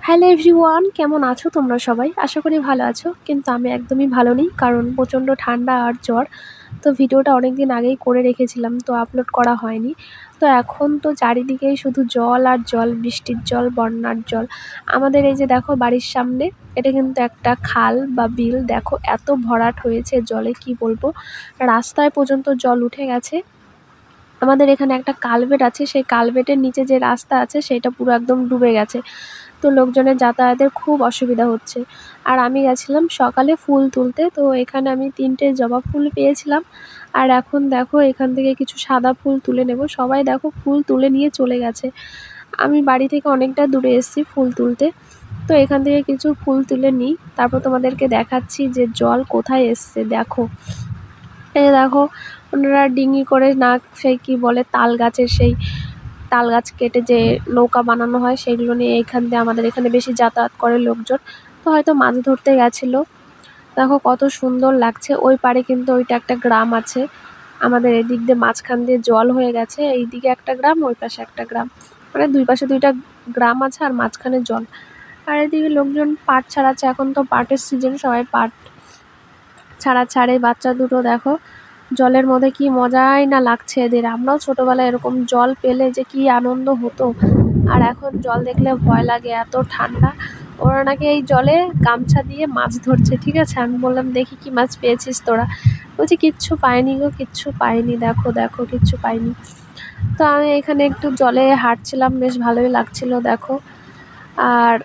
Hello everyone, কেমন আছো তোমরা সবাই? আশা করি ভালো আছো, কিন্তু আমি একদমই ভালো নেই, কারণ প্রচণ্ড ঠান্ডা আর জ্বর। তো ভিডিওটা অনেক দিন আগেই করে রেখেছিলাম, তো আপলোড করা হয়নি। তো এখন তো চারিদিকেই শুধু জল আর জল, বৃষ্টির জল, বন্যার জল। আমাদের এই যে দেখো বাড়ির সামনে, এটা কিন্তু একটা খাল বা বিল। দেখো এত ভরাট হয়েছে জলে, কি বলবো, রাস্তায় পর্যন্ত জল উঠে গেছে। আমাদের এখানে একটা কালভার্ট আছে, সেই কালভার্টের নিচে যে রাস্তা আছে সেটা পুরো একদম ডুবে গেছে। তো লোকজনের যাতায়াতের খুব অসুবিধা হচ্ছে। আর আমি গেছিলাম সকালে ফুল তুলতে, তো এখানে আমি 3টে জবা ফুল পেয়েছিলাম। আর এখন দেখো এখান থেকে কিছু সাদা ফুল তুলে নেব। সবাই দেখো ফুল তুলে নিয়ে চলে গেছে। আমি বাড়ি থেকে অনেকটা দূরে এসেছি ফুল তুলতে, তো এখান থেকে কিছু ফুল তুলে নিই, তারপর তোমাদেরকে দেখাচ্ছি যে জল কোথায় এসছে। দেখো এই দেখো, ওনারা ডিঙি করে, না সেই কি বলে, তাল গাছের সেই তাল গাছ কেটে যে নৌকা বানানো হয় সেগুলো নিয়ে এখান দিয়ে আমাদের এখানে বেশি যাতায়াত করে লোকজন। তো হয়তো মাছ ধরতে গেছিলো। দেখো কত সুন্দর লাগছে। ওই পারে কিন্তু ওইটা একটা গ্রাম আছে। আমাদের এদিক দিয়ে মাঝখান দিয়ে জল হয়ে গেছে, এইদিকে একটা গ্রাম, ওই পাশে একটা গ্রাম, মানে দুই পাশে দুইটা গ্রাম আছে আর মাঝখানে জল। আর এদিকে লোকজন পাট ছাড়াচ্ছে, এখন তো পাটের সিজন, সবাই পাট ছাড়ে। বাচ্চা দুটো দেখো জলের মধ্যে কি মজাই না লাগছে এদের। আমরাও ছোটবেলায় এরকম জল পেলে যে কি আনন্দ হতো, আর এখন জল দেখলে ভয় লাগে, এত ঠান্ডা। ওরা নাকি এই জলে গামছা দিয়ে মাছ ধরছে, ঠিক আছে। আমি বললাম দেখি কি মাছ পেয়েছিস তোরা? বলছি কিচ্ছু পাইনি গো, কিচ্ছু পাইনি, দেখো দেখো কিচ্ছু পাইনি। তো আমি এখানে একটু জলে হাঁটছিলাম, বেশ ভালোই লাগছিল দেখো। আর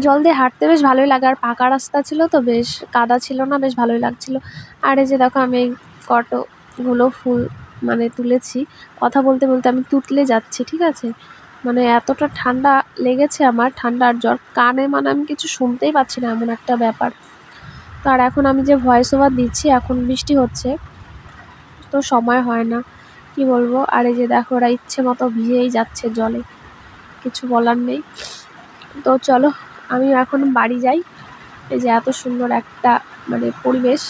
জল দিয়ে হাঁটতে বেশ ভালোই লাগে, আর পাকা রাস্তা ছিল তো, বেশ কাদা ছিল না, বেশ ভালোই লাগছিল। আর এই যে দেখো আমি এই কতগুলো ফুল মানে তুলেছি, কথা বলতে বলতে আমি তুতলে যাচ্ছি, ঠিক আছে। মানে এতটা ঠান্ডা লেগেছে আমার, ঠান্ডা আর জ্বর, কানে মানে আমি কিছু শুনতেই পাচ্ছি না, এমন একটা ব্যাপার। তো আর এখন আমি যে ভয়েস ওভার দিচ্ছি, এখন বৃষ্টি হচ্ছে, তো সময় হয় না, কি বলবো। আর এই যে দেখো ওরা ইচ্ছে মতো ভিজেই যাচ্ছে জলে, কিছু বলার নেই। তো চলো আমি এখন বাড়ি যাই। এই যে এত সুন্দর একটা মানে পরিবেশ,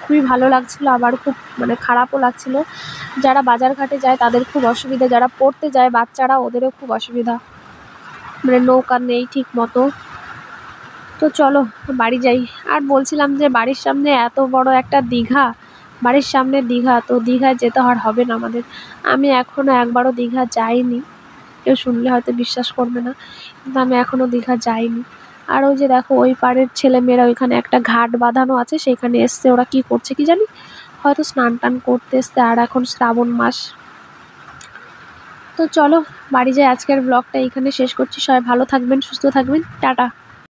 খুবই ভালো লাগছিল, আবার খুব মানে খারাপও লাগছিল। যারা বাজার ঘাটে যায় তাদের খুব অসুবিধা, যারা পড়তে যায় বাচ্চারা, ওদেরও খুব অসুবিধা, মানে নৌকা নেই ঠিক মতো। তো চলো বাড়ি যাই। আর বলছিলাম যে বাড়ির সামনে এত বড় একটা দীঘা, বাড়ির সামনে দীঘা, তো দীঘায় যেতে আর হবে না আমাদের। আমি এখনও একবারও দীঘা যাইনি। কেউ শুনলে হয়তো বিশ্বাস করবে না, কিন্তু আমি এখনও দীঘা যাইনি। আর ওই যে দেখো ওই পাড়ের ছেলেমেয়েরা, ওইখানে একটা ঘাট বাঁধানো আছে, সেখানে এসছে। ওরা কি করছে কি জানি, হয়তো স্নান টান করতে এসছে, আর এখন শ্রাবণ মাস। তো চলো বাড়ি যাই, আজকের ব্লগটা এইখানে শেষ করছি। সবাই ভালো থাকবেন, সুস্থ থাকবেন, টাটা।